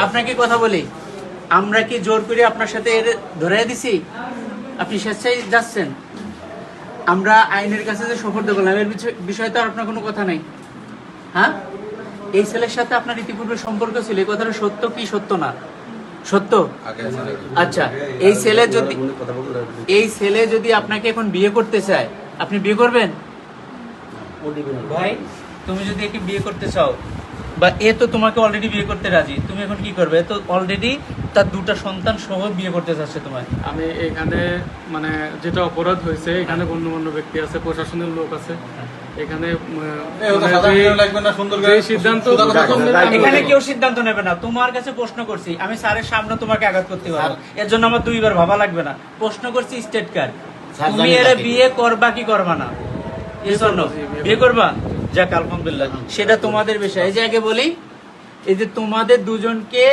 আপনাকে কথা বলি, আমরা কি জোর করে আপনার সাথে ধরাই দিছি? আপনি স্বেচ্ছায় যাচ্ছেন। আমরা আইনের কাছে যে সোপর্দ করলাম, এর বিষয়ে তো আর আপনার কোনো কথা নেই। হ্যাঁ, এই ছেলের সাথে আপনার ইতিপূর্বে সম্পর্ক ছিল, এই কথাটা সত্য কি সত্য না? সত্য। আচ্ছা, এই ছেলে যদি আপনাকে এখন বিয়ে করতে চায়, আপনি বিয়ে করবেন? ভাই, তুমি যদি একে বিয়ে করতে চাও, বা এ তো তোমাকে অলরেডি বিয়ে করতে রাজি, তুমি এখন কি করবে? তো অলরেডি তার দুটা সন্তান সহ বিয়ে করতে চাচ্ছে তোমায়। আমি এখানে মানে যেটা অপরাধ হয়েছে, এখানে গণ্যমান্য ব্যক্তি আছে, প্রশাসনের লোক আছে, এখানে এখানে কেউ সিদ্ধান্ত নেবে না। তোমার কাছে প্রশ্ন করছি, আমি স্যারের সামনে তোমাকে আঘাত করতে পারবো, এর জন্য আমার দুইবার ভাবা লাগবে না। প্রশ্ন করছি স্টেট কার্ড, তুমি এর বিয়ে করবা কি করবা না? এই জন্য বিয়ে করবা, যাক আলহামদুলিল্লাহ, সেটা তোমাদের বিষয়। এই যে আগে বলি, এই যে তোমাদের দুজনকে,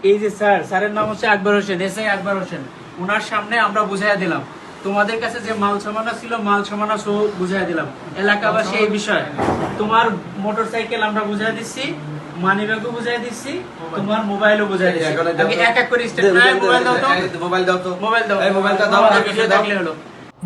এই যে স্যারের নাম হচ্ছে আকবর হোসেন, এসআই আকবর হোসেন, ওনার সামনে আমরা বুঝাইয়া দিলাম তোমাদের কাছে যে মাল সামানা ছিল, মাল সামানা সহ বুঝাইয়া দিলাম এলাকাবাসী এই বিষয়। তোমার মোটরসাইকেল আমরা বুঝাই দিচ্ছি, মানি ব্যাগও বুঝাই দিচ্ছি, তোমার মোবাইলও বুঝাই দিচ্ছি। আমি এক এক করে মোবাইল দাও তো, মোবাইলটা দাও, বিষয় থাকলে হলো।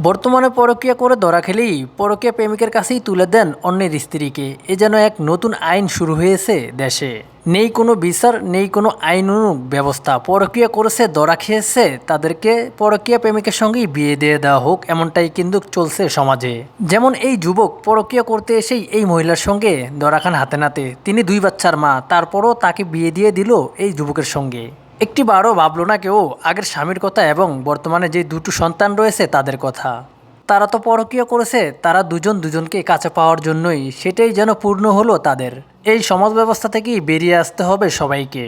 বর্তমানে পরকীয়া করে ধরা খেলেই পরকীয়া প্রেমিকের কাছেই তুলে দেন অন্যের স্ত্রীকে। এ যেন এক নতুন আইন শুরু হয়েছে দেশে। নেই কোনো বিচার, নেই কোনো আইনানুগ ব্যবস্থা। পরকীয়া করেছে, ধরা খেয়েছে, তাদেরকে পরকীয়া প্রেমিকের সঙ্গেই বিয়ে দিয়ে দেওয়া হোক, এমনটাই কিন্তু চলছে সমাজে। যেমন এই যুবক পরকীয়া করতে এসেই এই মহিলার সঙ্গে ধরা খান হাতে নাতে। তিনি 2 বাচ্চার মা, তারপরও তাকে বিয়ে দিয়ে দিল এই যুবকের সঙ্গে। একটি বারও ভাবলো না কেউ আগের স্বামীর কথা এবং বর্তমানে যে 2টো সন্তান রয়েছে তাদের কথা। তারা তো পরকীয়া করেছে, তারা দুজন দুজনকে কাছে পাওয়ার জন্যই, সেটাই যেন পূর্ণ হলো তাদের। এই সমাজ ব্যবস্থা থেকেই বেরিয়ে আসতে হবে সবাইকে।